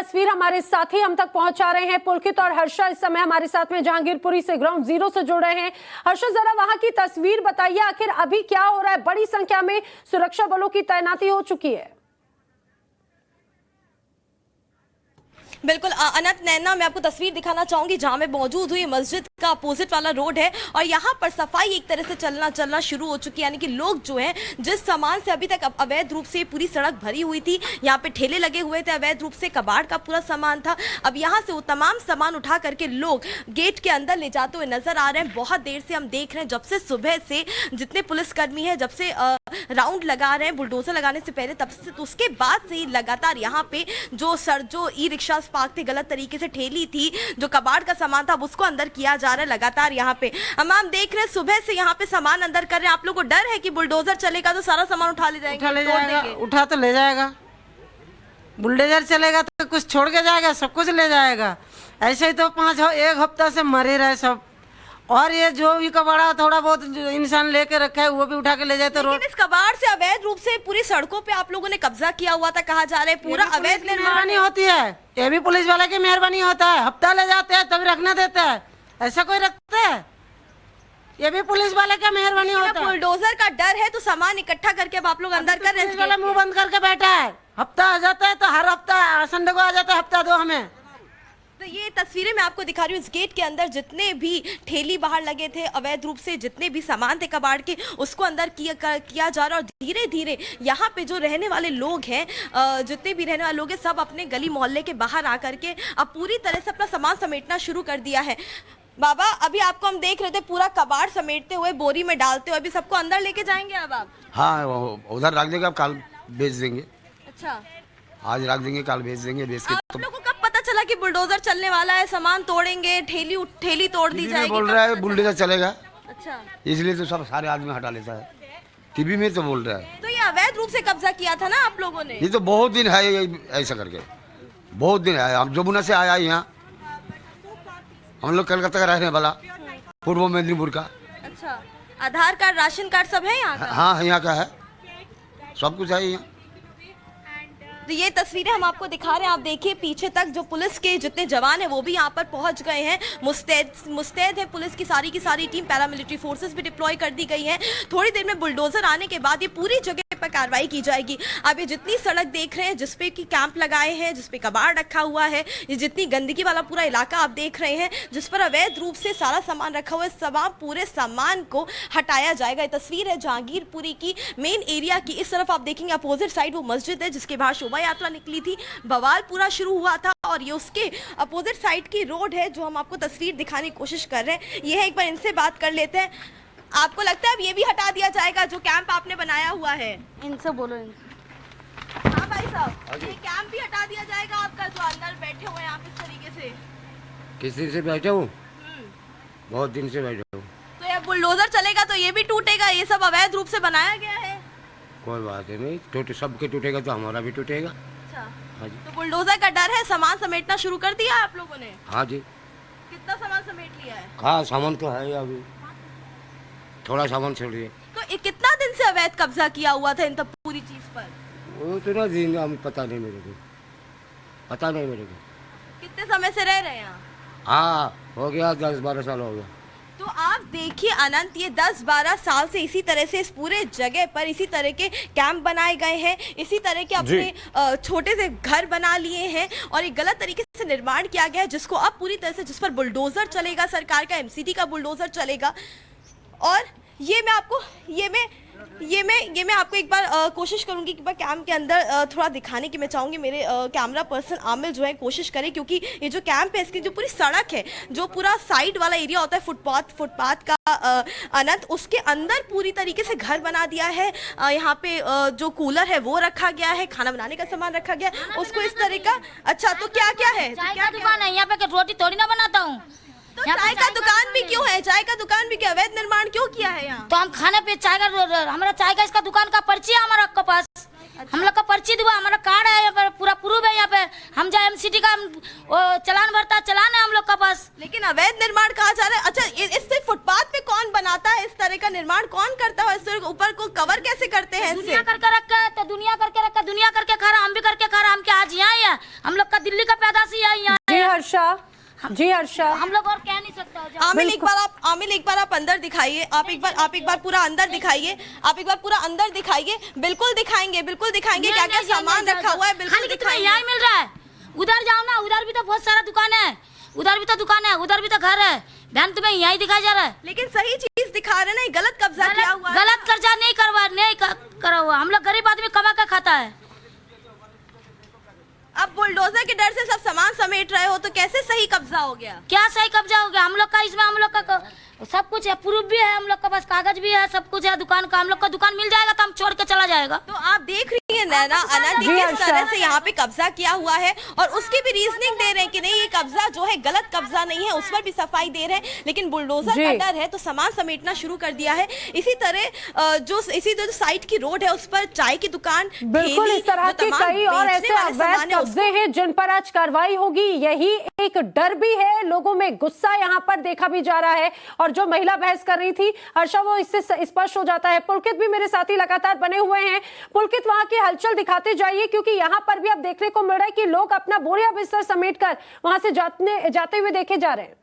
तस्वीर हमारे साथी हम तक पहुंचा रहे हैं। पुलकित और हर्षा इस समय हमारे साथ में जहांगीरपुरी से ग्राउंड जीरो से जुड़ रहे हैं। हर्षा, जरा वहां की तस्वीर बताइए, आखिर अभी क्या हो रहा है? बड़ी संख्या में सुरक्षा बलों की तैनाती हो चुकी है। बिल्कुल अनंत, नैना, मैं आपको तस्वीर दिखाना चाहूंगी जहां मैं मौजूद हुई। मस्जिद का अपोजिट वाला रोड है और यहाँ पर सफाई एक तरह से चलना शुरू हो चुकी है। यानी कि लोग जो हैं, जिस सामान से अभी तक अवैध रूप से पूरी सड़क भरी हुई थी, यहाँ पे ठेले लगे हुए थे, अवैध रूप से कबाड़ का पूरा सामान था, अब यहाँ से वो तमाम सामान उठा करके लोग गेट के अंदर ले जाते हुए नजर आ रहे हैं। बहुत देर से हम देख रहे हैं, जब से सुबह से जितने पुलिसकर्मी हैं, जब से राउंड लगा रहे हैं बुलडोजर लगाने से पहले, तब से तो उसके बाद से ही लगातार यहाँ पे जो ई रिक्शा पार्क थे, गलत तरीके से ठेली थी, जो कबाड़ का सामान था, उसको अंदर किया जा रहा है लगातार। यहाँ पे हम देख रहे हैं सुबह से यहाँ पे सामान अंदर कर रहे हैं। आप लोगों को डर है कि बुलडोजर चलेगा तो सारा सामान उठा ले जाएगा? उठा तो ले जाएगा। बुलडोजर चलेगा तो कुछ छोड़ के जाएगा, सब कुछ ले जाएगा। ऐसे ही तो एक हफ्ता से मरे रहे सब। और ये जो भी कबाड़ा थोड़ा बहुत इंसान लेके रखा है वो भी उठा के ले जाए। तो लेकिन इस कबाड़ से अवैध रूप से पूरी सड़कों पे आप लोगों ने कब्जा किया हुआ था, कहा जा रहा है पूरा अवैध मेहरबानी होती है। ये भी पुलिस वाले की मेहरबानी होता है, हफ्ता ले जाते हैं तभी रखना देता है। ऐसा कोई रखता है? ये भी पुलिस वाले का मेहरबानी होता है। बुलडोजर का डर है तो सामान इकट्ठा करके अब आप लोग अंदर कर रहे हैं। वाला मुंह बंद करके बैठा है। हफ्ता आ जाता है तो हर हफ्ता संडे को आ जाता है, हफ्ता दो हमें। तो ये तस्वीरें मैं आपको दिखा रही हूँ। इस गेट के अंदर जितने भी ठेली बाहर लगे थे अवैध रूप से, जितने भी सामान थे कबाड़ के, उसको अंदर किया जा रहा है। और धीरे धीरे यहाँ पे जो रहने वाले लोग हैं, जितने भी रहने वाले लोग हैं, सब अपने गली मोहल्ले के बाहर आकर के अब पूरी तरह से अपना सामान समेटना शुरू कर दिया है। बाबा, अभी आपको हम देख रहे थे पूरा कबाड़ समेटते हुए, बोरी में डालते हुए, अभी सबको अंदर लेके जाएंगे अब आप? हाँ, उधर रख देंगे, अब कल बेच देंगे। अच्छा, आज रख देंगे, कल बेच देंगे। बेच के आप लोगों को कब पता चला कि बुलडोजर चलने वाला है, सामान तोड़ेंगे, ठेली तोड़ दी जाएगी? बोल रहा है बुलडोजर चलेगा। अच्छा, इसलिए तो सब सारे आदमी हटा लेता है। टीवी में तो बोल रहा है। तो ये अवैध रूप से कब्जा किया था ना आप लोगों ने? ये तो बहुत दिन है ऐसा करके, बहुत दिन है। हम जमुना से आया यहाँ, हम लोग कलकत्ता का रहने वाला, पूर्व मेदिनीपुर का। अच्छा, आधार कार्ड, राशन कार्ड सब है यहाँ का? हाँ, यहाँ का है, सब कुछ है यहाँ। तो ये तस्वीरें हम आपको दिखा रहे हैं। आप देखिए पीछे तक जो पुलिस के जितने जवान हैं वो भी यहाँ पर पहुंच गए हैं। मुस्तैद है पुलिस की सारी टीम, पैरामिलिट्री फोर्सेस भी डिप्लॉय कर दी गई हैं। थोड़ी देर में बुलडोजर आने के बाद ये पूरी जगह पर कार्रवाई की जाएगी। अब ये जितनी सड़क देख रहे हैं, जिसपे की कैंप लगाए हैं, जिसपे कबाड़ रखा हुआ है, ये जितनी गंदगी वाला पूरा इलाका आप देख रहे हैं, जिस पर अवैध रूप से सारा सामान रखा हुआ है, पूरे सामान को हटाया जाएगा। ये तस्वीर है जहांगीरपुरी की मेन एरिया की। इस तरफ आप देखेंगे अपोजिट साइड वो मस्जिद है जिसके बाहर शोभा यात्रा निकली थी, बवाल पूरा शुरू हुआ था। और ये उसके अपोजिट साइड की रोड है जो हम आपको तस्वीर दिखाने की कोशिश कर रहे हैं। ये है, एक बार इनसे बात कर लेते हैं। आपको लगता है अब ये भी हटा दिया जाएगा जो कैंप आपने बनाया हुआ है? इनसे बोलो। हाँ भाई साहब, ये कैंप भी हटा दिया जाएगा आपका जो अंदर बैठे हुए हैं आप इस तरीके से? किस दिन से बैठा हूँ? बहुत दिन से बैठा हूँ। तो ये बुलडोजर चलेगा तो ये भी टूटेगा? ये सब अवैध रूप से बनाया गया है। कोई बात नहीं, सबके टूटेगा तो हमारा भी टूटेगा। अच्छा, हाँ जी। तो बुलडोजर का डर है। सामान समेटना शुरू कर दिया आप लोगों ने? हाँ जी। कितना सामान समेट लिया है? हाँ, सामान तो है अभी, थोड़ा सामान छोड़ दिए। तो कितना दिन से अवैध कब्जा किया हुआ था इन तब पूरी चीज पर? वो तो ना दिन पता नहीं मेरे को, पता नहीं मेरे को। कितने समय से रह रहे हैं यहाँ? हाँ, हो गया 10-12 साल हो गया। तो आप देखिए अनंत, ये 10-12 साल से इसी तरह से इस पूरे जगह पर इसी तरह के कैंप बनाए गए हैं, इसी तरह के अपने छोटे से घर बना लिए हैं और एक गलत तरीके से निर्माण किया गया है, जिसको अब पूरी तरह से, जिस पर बुलडोजर चलेगा, सरकार का एमसीडी का बुलडोजर चलेगा। और ये मैं आपको एक बार कोशिश करूंगी कि कैंप के अंदर थोड़ा दिखाने की मैं चाहूंगी। मेरे कैमरा पर्सन आमिर जो है कोशिश करें, क्योंकि ये जो कैंप है इसकी जो पूरी सड़क है, जो पूरा साइड वाला एरिया होता है फुटपाथ का अनंत, उसके अंदर पूरी तरीके से घर बना दिया है। यहाँ पे जो कूलर है वो रखा गया है, खाना बनाने का सामान रखा गया उसको इस तरह का। अच्छा, तो क्या क्या है? क्या दुकान है यहाँ पे? रोटी थोड़ी ना बनाता हूँ। तो चाय का दुकान भी क्यों है? चाय का दुकान भी क्या अवैध निर्माण क्यों किया है यहाँ? तो हम खाने पे चाय का, हमारा चाय का इसका दुकान का पर्ची है हमारा आपके पास। हम लोग का परिचित हुआ, हमारा कार्ड है यहाँ पर, पूरा प्रूफ है यहाँ पे। हम जो एमसीडी का वो चालान भरता, चालान है हम लोग का पास। लेकिन अवैध निर्माण कहा जा रहा है। अच्छा, इससे फुटपाथ पे कौन बनाता है? इस तरह का निर्माण कौन करता है? इससे ऊपर को कवर कैसे करते हैं? दुनिया करके रखा है तो दुनिया करके रखा, दुनिया करके खा रहा, हम भी करके खा रहा। हम क्या आज यहाँ ही है? हम लोग का दिल्ली का पैदाशी है यहाँ। जी हर्षा, हम लोग और कह नहीं सकते। आमिल एक बार आप अंदर दिखाइए। आप एक बार पूरा अंदर दिखाइए। आप एक बार पूरा अंदर दिखाइए। बिल्कुल दिखाएंगे क्या क्या सामान रखा हुआ है, बिल्कुल दिखाएंगे। यहाँ मिल रहा है, उधर जाओ ना, उधर भी तो बहुत सारा दुकान है, उधर भी तो दुकान है, उधर भी तो घर है। बहन तुम्हें यहाँ ही दिखाया जा रहा है। लेकिन सही चीज दिखा रहे ना, गलत कब्जा किया हुआ है। गलत कब्जा नहीं करा हुआ। हम लोग गरीब आदमी कमा कर खाता है। अब बुलडोजर के डर से सब सामान समेट रहे हो तो कैसे सही कब्जा हो गया? क्या सही कब्जा हो गया? हम लोग का इसमें हम लोग का सब कुछ है, प्रूफ भी है, हम लोग का पास कागज भी है, सब कुछ है दुकान का। हम लोग का दुकान मिल जाएगा तो हम छोड़ के चला जाएगा। तो आप देख रही हैं नैना अनंत किस तरह से यहाँ पे कब्जा किया हुआ है, और उसकी भी रीजनिंग दे रहे हैं कि नहीं, ये कब्जा जो है गलत कब्जा नहीं है, उस पर भी सफाई दे रहे हैं। लेकिन बुलडोजर का डर है तो सामान समेटना शुरू कर दिया है। इसी तरह जो साइड की रोड है उस पर चाय की दुकान, बिल्कुल इस तरह के कई और ऐसे अवैध कब्जे हैं जिन पर आज कार्रवाई होगी। यही एक डर भी है, लोगों में गुस्सा यहाँ पर देखा भी जा रहा है। और जो महिला बहस कर रही थी हर्षा, वो इससे स्पष्ट हो जाता है। पुलकित भी मेरे साथी लगातार बने हुए हैं। पुलकित, वहां की हलचल दिखाते जाइए, क्योंकि यहाँ पर भी अब देखने को मिल रहा है कि लोग अपना बोरिया बिस्तर समेटकर वहां से जाते हुए देखे जा रहे हैं।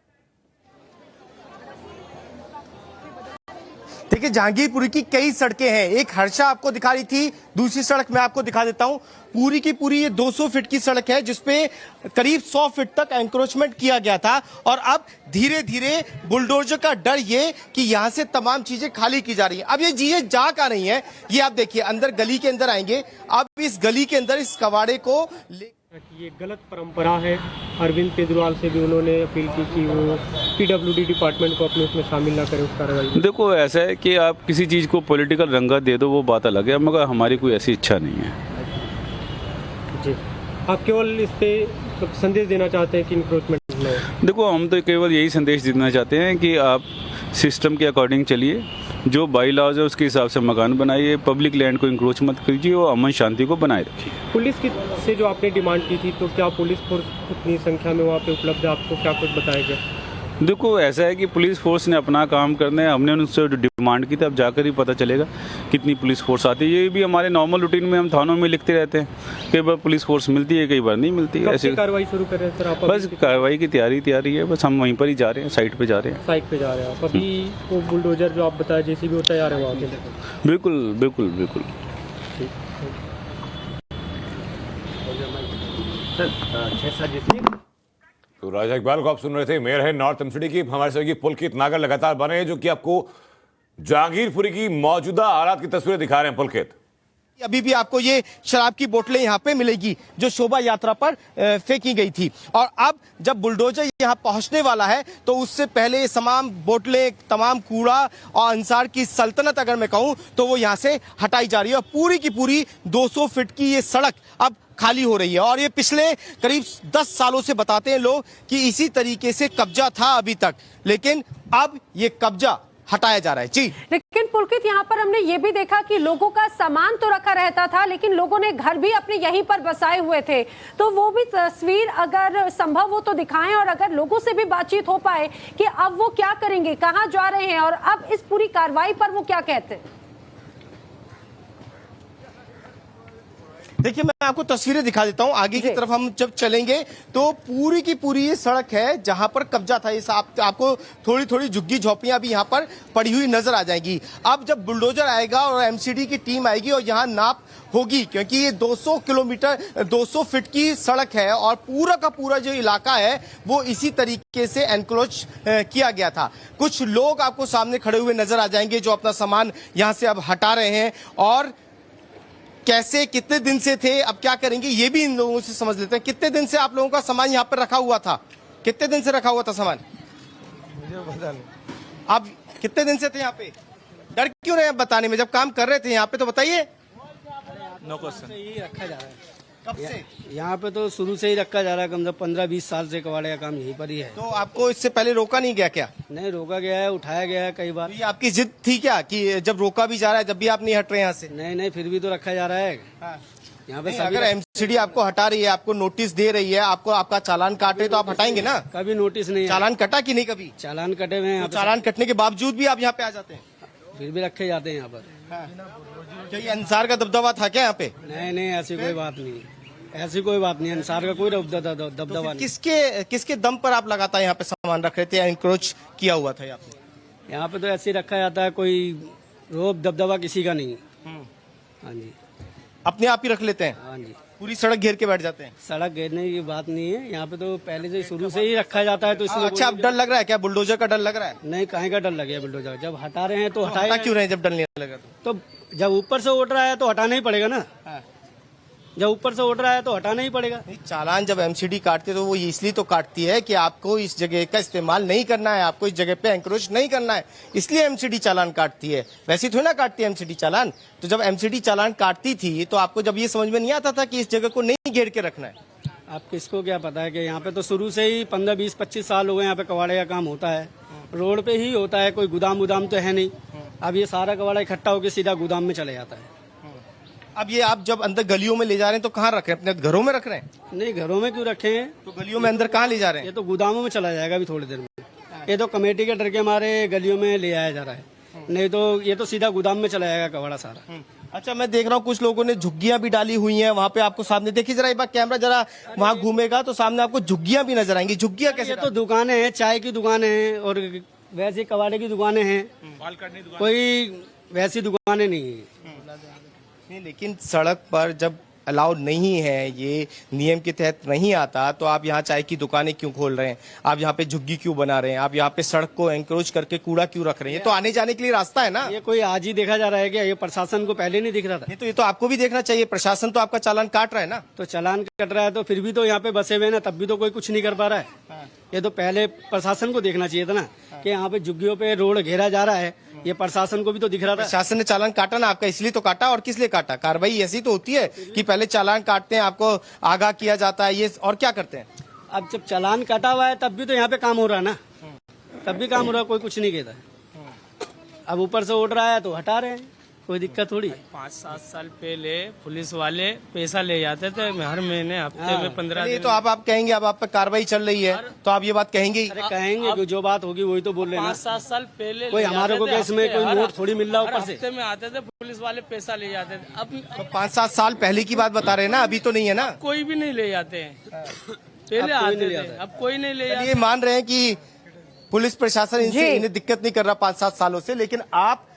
देखिए, जहांगीरपुरी की कई सड़कें हैं। एक हर्षा आपको दिखा रही थी, दूसरी सड़क मैं आपको दिखा देता हूं। पूरी की पूरी ये 200 फीट की सड़क है जिसपे करीब 100 फीट तक एंक्रोचमेंट किया गया था, और अब धीरे धीरे बुलडोजर का डर ये कि यहां से तमाम चीजें खाली की जा रही हैं। अब ये चीजें जा का नहीं है, ये आप देखिए अंदर गली के अंदर आएंगे। अब इस गली के अंदर इस कबाड़े को ये गलत परंपरा है। अरविंद केजरीवाल से भी उन्होंने अपील की कि वो पीडब्ल्यूडी डिपार्टमेंट को अपने उसमें शामिल ना करें उस कार्रवाई में। देखो, ऐसा है कि आप किसी चीज़ को पॉलिटिकल रंगत दे दो, वो बात अलग है, मगर हमारी कोई ऐसी इच्छा नहीं है। जी, आप केवल इस पे संदेश देना चाहते हैं कि इंक्रोचमेंट न हो? देखो, हम तो केवल यही संदेश देना चाहते हैं कि आप सिस्टम के अकॉर्डिंग चलिए, जो बाई लॉज है उसके हिसाब से मकान बनाइए, पब्लिक लैंड को इंक्रोच मत कीजिए और अमन शांति को बनाए रखिए। पुलिस की से जो आपने डिमांड की थी, तो क्या पुलिस फोर्स उतनी संख्या में वहाँ पे उपलब्ध है? आपको क्या कुछ बताया गया? देखो, ऐसा है कि पुलिस फोर्स ने अपना काम करना है। हमने उनसे डिमांड की थी, अब जाकर ही पता चलेगा कितनी पुलिस फोर्स आती है। ये भी हमारे नॉर्मल रूटीन में हम थानों में लिखते रहते हैं, कई बार पुलिस फोर्स मिलती है, कई बार नहीं मिलती है। ऐसे कार्रवाई शुरू कर रहे हैं सर आप? बस कार्रवाई की तैयारी है, बस हम वहीं पर ही जा रहे हैं, साइट पे जा रहे हैं। साइट पे जा रहे हैं आप अभी? वो बुलडोजर जो आप बताया जेसीबी, वो तैयार है वहाँ के? बिल्कुल। तो राजा इकबाल को आप सुन रहे थे, मेयर है नॉर्थ एमसीडी की। हमारे सहयोगी पुलकित नागर लगातार बने हैं जो कि आपको जहांगीरपुरी की मौजूदा हालात की तस्वीरें दिखा रहे हैं। पुलकित, अभी भी आपको ये शराब की बोतलें यहाँ पे मिलेगी जो शोभा यात्रा पर फेंकी गई थी, और अब जब बुलडोजर यहाँ पहुंचने वाला है तो उससे पहले ये तमाम बोतलें, तमाम कूड़ा और अंसार की सल्तनत अगर मैं कहूँ तो वो यहाँ से हटाई जा रही है। और पूरी की पूरी 200 फीट की ये सड़क अब खाली हो रही है, और ये पिछले करीब 10 सालों से बताते हैं लोग कि इसी तरीके से कब्जा था अभी तक, लेकिन अब ये कब्जा हटाया जा रहा है। जी, लेकिन पुलकित, यहाँ पर हमने ये भी देखा कि लोगों का सामान तो रखा रहता था, लेकिन लोगों ने घर भी अपने यहीं पर बसाए हुए थे। तो वो भी तस्वीर अगर संभव हो तो दिखाएं, और अगर लोगों से भी बातचीत हो पाए कि अब वो क्या करेंगे, कहाँ जा रहे हैं, और अब इस पूरी कार्रवाई पर वो क्या कहते हैं। देखिए, मैं आपको तस्वीरें दिखा देता हूं। आगे की तरफ हम जब चलेंगे तो पूरी की पूरी ये सड़क है जहां पर कब्जा था। इस आपको थोड़ी थोड़ी झुग्गी झोपड़ियां भी यहां पर पड़ी हुई नजर आ जाएंगी। अब जब बुलडोजर आएगा और एमसीडी की टीम आएगी और यहां नाप होगी, क्योंकि ये 200 फीट की सड़क है और पूरा का पूरा जो इलाका है वो इसी तरीके से एनक्रोच किया गया था। कुछ लोग आपको सामने खड़े हुए नजर आ जाएंगे जो अपना सामान यहां से अब हटा रहे हैं, और कैसे, कितने दिन से थे, अब क्या करेंगे, ये भी इन लोगों से समझ लेते हैं। कितने दिन से आप लोगों का सामान यहाँ पर रखा हुआ था? कितने दिन से रखा हुआ था सामान? मुझे पता नहीं। आप कितने दिन से थे यहाँ पे? डर क्यों रहे हैं बताने में? जब काम कर रहे थे यहाँ पे तो बताइए। No question. यही रखा जा रहा है। कब से? यहाँ पे तो शुरू से ही रखा जा रहा है, कम से कम 15-20 साल से कबाड़े का काम यहीं पर ही है। तो आपको इससे पहले रोका नहीं गया क्या? नहीं रोका गया है, उठाया गया है कई बार। तो ये आपकी जिद थी क्या कि जब रोका भी जा रहा है जब भी आप नहीं हट रहे यहाँ से? नहीं फिर भी तो रखा जा रहा है। यहाँ पे नहीं, सभी अगर एमसीडी आपको हटा रही है, आपको नोटिस दे रही है, आपको आपका चालान काट रही है, तो आप हटाएंगे ना? कभी नोटिस नहीं है। चालान कटा कि नहीं कभी? चालान कटे हुए हैं यहाँ तो पे, चालान कटने के बावजूद भी आप यहाँ पे आ जाते हैं? फिर भी रखे जाते हैं यहाँ पर। क्या ये अंसार का दबदबा था क्या यहाँ पे? नहीं ऐसी कोई बात नहीं, ऐसी कोई बात नहीं। अंसार का कोई दबदबा नहीं। किसके दम पर आप लगातार यहाँ पे सामान रख रहे थे, एनक्रोच किया हुआ था यहाँ पे? यहाँ पे तो ऐसे ही रखा जाता है, कोई रोब दबदबा किसी का नहीं। हाँ जी, अपने आप ही रख लेते हैं? हाँ जी, पूरी सड़क घेर के बैठ जाते हैं? सड़क घेरने की बात नहीं है, यहाँ पे तो पहले से शुरू से ही रखा जाता है। तो इसमें अच्छा, अब डर लग रहा है क्या? बुलडोजर का डर लग रहा है? नहीं, काहे का डर लगे बुलडोजर? जब हटा रहे हैं तो हटा हटाए क्यों रहे जब डर नहीं लगा तो जब ऊपर से उठ रहा है तो हटाना ही पड़ेगा ना। जब ऊपर से उठ रहा है तो हटाना ही पड़ेगा। नहीं, चालान जब एमसीडी काटते तो वो इसलिए तो काटती है कि आपको इस जगह का इस्तेमाल नहीं करना है, आपको इस जगह पे एंक्रोच नहीं करना है, इसलिए एमसीडी चालान काटती है। वैसे थोड़ी ना काटती है एमसीडी चालान। तो जब एमसीडी चालान काटती थी तो आपको जब ये समझ में नहीं आता था कि इस जगह को नहीं घेर के रखना है? आप किसको क्या पता है कि यहाँ पे तो शुरू से ही 15-20-25 साल हो गए यहाँ पे कबाड़े का काम होता है। रोड पे ही होता है, कोई गोदाम वुदाम तो है नहीं। अब ये सारा कबाड़ा इकट्ठा होकर सीधा गोदाम में चले जाता है। अब ये आप जब अंदर गलियों में ले जा रहे हैं तो कहाँ रख रहे हैं? अपने घरों में रख रहे हैं? नहीं, घरों में क्यों रखे हैं? तो गलियों में अंदर कहाँ ले जा रहे हैं? ये तो गोदामों में चला जाएगा अभी थोड़ी देर में। ये तो कमेटी के डर के मारे गलियों में ले आया जा रहा है, नहीं तो ये तो सीधा गोदाम में चला जाएगा कबाड़ा सारा। अच्छा, मैं देख रहा हूँ कुछ लोगों ने झुग्गियां भी डाली हुई हैं वहाँ पे। आपको सामने देखिए जरा, एक बार कैमरा जरा वहाँ घूमेगा तो सामने आपको झुग्गियां भी नजर आएंगी। झुग्गियां कैसे? ये तो दुकानें हैं, चाय की दुकानें हैं और वैसे कबाड़े की दुकानें हैं, कोई वैसी दुकानें नहीं है। नहीं, लेकिन सड़क पर जब अलाउड नहीं है, ये नियम के तहत नहीं आता, तो आप यहाँ चाय की दुकानें क्यों खोल रहे हैं? आप यहाँ पे झुग्गी क्यों बना रहे हैं? आप यहाँ पे सड़क को एंक्रोच करके कूड़ा क्यों रख रहे हैं? ये तो आने जाने के लिए रास्ता है ना। ये कोई आज ही देखा जा रहा है क्या? ये प्रशासन को पहले नहीं दिख रहा था? नहीं, तो ये तो आपको भी देखना चाहिए। प्रशासन तो आपका चालान काट रहा है ना। तो चालान कट रहा है तो फिर भी तो यहाँ पे बसे हुए ना, तब भी तो कोई कुछ नहीं कर पा रहा है। ये तो पहले प्रशासन को देखना चाहिए था ना कि यहाँ पे झुग्गियों पे रोड घेरा जा रहा है, ये प्रशासन को भी तो दिख रहा था। प्रशासन ने चालान काटा ना आपका, इसलिए तो काटा। और किस लिए काटा? कार्रवाई ऐसी तो होती है कि पहले चालान काटते हैं, आपको आगाह किया जाता है, ये और क्या करते हैं? अब जब चालान काटा हुआ है तब भी तो यहाँ पे काम हो रहा है ना, तब भी काम हो रहा है, कोई कुछ नहीं कहता है। अब ऊपर से उठ रहा है तो हटा रहे हैं, कोई दिक्कत थोड़ी। 5-7 साल पहले पुलिस वाले पैसा ले जाते थे हर महीने, हफ्ते में 15 दिन। तो आप कहेंगे, अब आप पे कार्रवाई चल रही है तो आप ये बात कहेंगे ही। अरे कहेंगे कि जो बात होगी वही तो बोल रहे हैं। 5-7 साल पहले कोई हमारे को इसमें कोई नोट थोड़ी मिल रहा ऊपर से। हफ्ते में आते थे पुलिस वाले, पैसा ले जाते थे। अब तो 5-7 साल पहले की बात बता रहे हैं ना, अभी तो नहीं है ना। कोई भी नहीं ले जाते हैं, पहले आते थे, अब कोई नहीं ले जाता। ये मान रहे हैं कि पुलिस प्रशासन इन्हें दिक्कत नहीं कर रहा 5-7 सालों से, लेकिन आप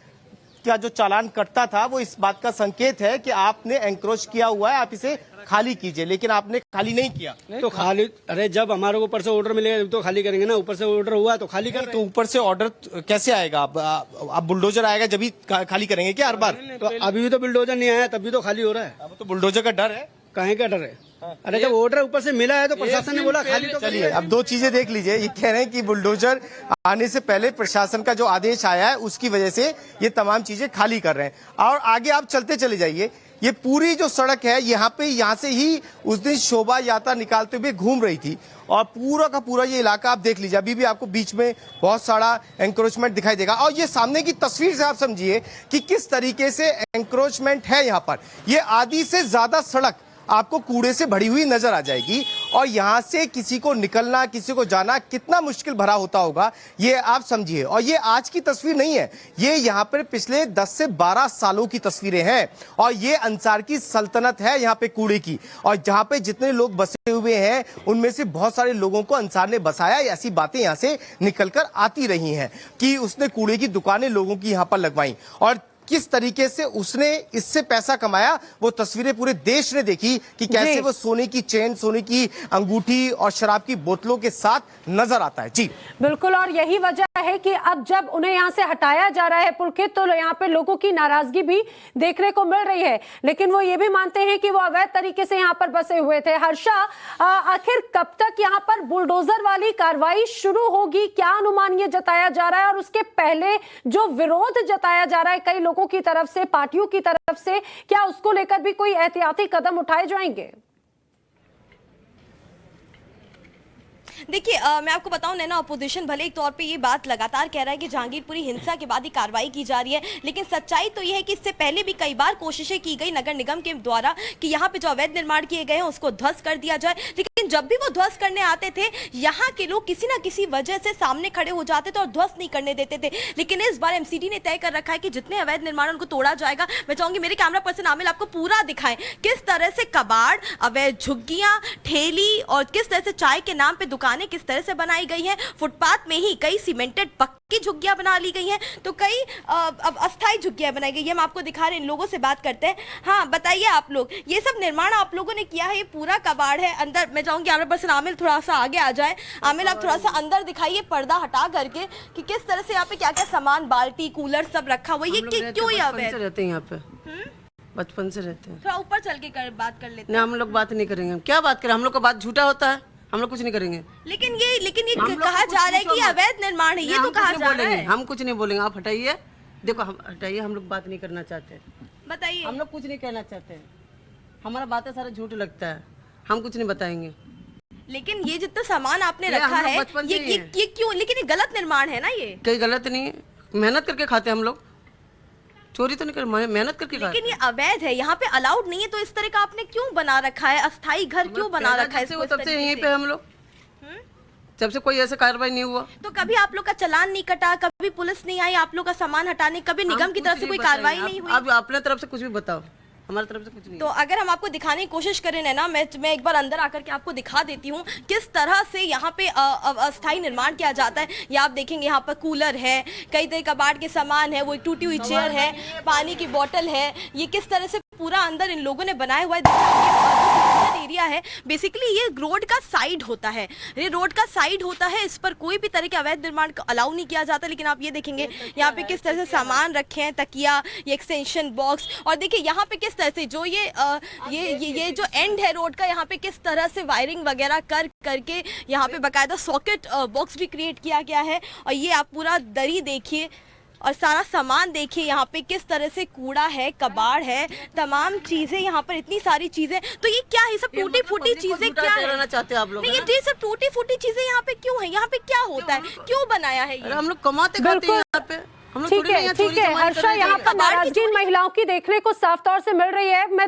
क्या जो चालान कटता था वो इस बात का संकेत है कि आपने एंक्रोच किया हुआ है, आप इसे खाली कीजिए, लेकिन आपने खाली नहीं किया। तो खाली, अरे जब हमारे को ऊपर से ऑर्डर मिलेगा तो खाली करेंगे ना। ऊपर से ऑर्डर हुआ है तो खाली कर। तो ऊपर से ऑर्डर कैसे आएगा? अब बुलडोजर आएगा जब ही खाली करेंगे क्या हर बार? तो अभी भी तो बुलडोजर नहीं आया, तभी तो खाली हो रहा है। अब तो बुलडोजर का डर है। काहे का डर है? अरे जब ऑर्डर ऊपर से मिला है तो प्रशासन ने बोला खाली तो। चलिए, अब दो चीजें देख लीजिए। ये कह रहे हैं कि बुलडोजर आने से पहले प्रशासन का जो आदेश आया है उसकी वजह से ये तमाम चीजें खाली कर रहे हैं। और आगे आप चलते चले जाइए, ये पूरी जो सड़क है यहाँ से ही उस दिन शोभा यात्रा निकालते हुए घूम रही थी और पूरा का पूरा ये इलाका आप देख लीजिए, अभी भी आपको बीच में बहुत सारा एंक्रोचमेंट दिखाई देगा। और ये सामने की तस्वीर से आप समझिए कि किस तरीके से एंक्रोचमेंट है यहाँ पर। ये आधी से ज्यादा सड़क आपको कूड़े से भरी हुई नजर आ जाएगी और यहाँ से किसी को निकलना, किसी को जाना कितना मुश्किल भरा होता होगा ये आप समझिए। और ये आज की तस्वीर नहीं है, ये यहाँ पर पिछले 10 से 12 सालों की तस्वीरें हैं और ये अंसार की सल्तनत है यहाँ पे कूड़े की। और जहाँ पे जितने लोग बसे हुए हैं उनमें से बहुत सारे लोगों को अंसार ने बसाया, ऐसी बातें यहाँ से निकलकर आती रही हैं कि उसने कूड़े की दुकानें लोगों की यहाँ पर लगवाई और किस तरीके से उसने इससे पैसा कमाया वो तस्वीरें पूरे देश ने देखी कि कैसे वो सोने की चेन, सोने की अंगूठी और शराब की बोतलों के साथ नजर आता है। जी बिल्कुल, और यही वजह है कि अब जब उन्हें यहाँ से हटाया जा रहा है पुलकित, तो यहाँ पे लोगों की नाराजगी भी देखने को मिल रही है, लेकिन वो ये भी मानते हैं कि वो अवैध तरीके से यहाँ पर बसे हुए थे। हर्षा, आखिर कब तक यहाँ पर बुलडोजर वाली कार्रवाई शुरू होगी? क्या अनुमान ये जताया जा रहा है? और उसके पहले जो विरोध जताया जा रहा है कई लोगों की तरफ से, पार्टियों की तरफ से, क्या उसको लेकर भी कोई एहतियाती कदम उठाए जाएंगे? देखिए मैं आपको बताऊं नैना, अपोजिशन भले एक तौर पे ये बात लगातार कह रहा है कि जहांगीरपुरी हिंसा के बाद ही कार्रवाई की जा रही है, लेकिन सच्चाई तो ये है कि इससे पहले भी कई बार कोशिशें की गई नगर निगम के द्वारा कि यहाँ पे जो अवैध निर्माण किए गए हैं उसको ध्वस्त कर दिया जाए, लेकिन जब भी वो ध्वस्त करने आते थे यहाँ के लोग किसी ना किसी वजह से सामने खड़े हो जाते थे और ध्वस्त नहीं करने देते थे। लेकिन इस बार एमसीडी ने तय कर रखा है कि जितने अवैध निर्माण उनको तोड़ा जाएगा। मैं चाहूंगी मेरे कैमरा पर्सन आमिर आपको पूरा दिखाएं किस तरह से कबाड़, अवैध झुग्गियां, ठेली और किस तरह से चाय के नाम पे दुकानें किस तरह से बनाई गई हैं। फुटपाथ में ही कई सीमेंटेड पक्की झुग्गियां बना ली गई हैं, तो कई अब अस्थायी झुग्गियां बनाई गई हैं। हम आपको दिखा रहे हैं, इन लोगों से बात करते हैं। हाँ बताइए आप लोग, ये सब निर्माण आप लोगों ने किया है, ये पूरा कबाड़ है अंदर। मैं चाहूंगी कैमरा पर्सन आमिर थोड़ा सा आगे आ जाए। आमिर आप थोड़ा सा अंदर दिखाइए पर्दा हटा करके कि किस तरह से यहाँ पे क्या क्या सामान, बाल्टी, कूलर सब रखा हुआ है। ये क्यों ये अवैध रहते हैं यहाँ पे? बचपन से रहते हैं। थोड़ा ऊपर चल के बात कर लेते हैं। नहीं, हम लोग बात नहीं करेंगे। हम क्या बात करें? हम लोग का बात झूठा होता है, हम लोग कुछ नहीं करेंगे। लेकिन ये कहा जा रहा है कि अवैध निर्माण है, ये तो कहा जा रहा है। हम कुछ नहीं बोलेंगे, आप हटाइए। देखो हम हटाइए, हम लोग बात नहीं करना चाहते। बताइए। हम लोग कुछ नहीं कहना चाहते, हमारा बातें सारा झूठ लगता है, हम कुछ नहीं बताएंगे। लेकिन ये जितना सामान आपने रखा है ये क्यों? लेकिन ये गलत निर्माण है ना, ये कोई गलत नहीं है, मेहनत करके खाते हैं हम लोग, चोरी तो नहीं कर, मेहनत करके खाते। लेकिन ये अवैध है, यहाँ पे अलाउड नहीं है, तो इस तरह का आपने क्यों बना रखा है? अस्थाई घर क्यों बना रखा है? तब से यहीं पे हम लोग, जब से कोई ऐसा कार्रवाई नहीं हुआ। तो कभी आप लोग का चालान नहीं कटा, कभी पुलिस नहीं आई आप लोग का सामान हटाने, कभी निगम की तरफ से कोई कार्रवाई नहीं हुई? अब अपने तरफ से कुछ भी बताओ, हमारी तरफ से कुछ नहीं। तो अगर हम आपको दिखाने की कोशिश करें ना, मैं एक बार अंदर आकर के आपको दिखा देती हूँ किस तरह से यहाँ पे अस्थायी निर्माण किया जाता है। ये आप देखेंगे यहाँ पर कूलर है, कई तरह कबाड़ के सामान है, वो एक टूटी हुई चेयर है, पानी की बोतल है। ये किस तरह से पूरा अंदर इन लोगों ने बनाया हुआ है। एरिया है बेसिकली, ये रोड का साइड होता है, ये रोड का साइड होता है, इस पर कोई भी तरह के अवैध निर्माण को अलाउ नहीं किया जाता। लेकिन आप ये देखेंगे यहाँ पे किस तरह से सामान रखे हैं, तकिया, ये एक्सटेंशन बॉक्स, और देखिए यहाँ पे किस तरह से जो ये जो एंड है रोड का, यहाँ पे किस तरह से वायरिंग वगैरह करके यहाँ पे बाकायदा सॉकेट बॉक्स भी क्रिएट किया गया है। और ये आप पूरा दरी देखिए और सारा सामान देखिए, यहाँ पे किस तरह से कूड़ा है, कबाड़ है, तमाम चीजें यहाँ पर, इतनी सारी चीजें। तो ये क्या है? सब टूटी फूटी चीजें क्या है? चाहते हैं आप लोग? नहीं, ये सब टूटी फूटी चीजें यहाँ पे क्यों है? यहाँ पे क्या होता है? क्यों बनाया है ये? हम लोग कमाते खाते हैं यहाँ पे। ठीक है हर्षा, यहाँ पर नाराजगी महिलाओं की देखने को साफ तौर से मिल रही है। मैं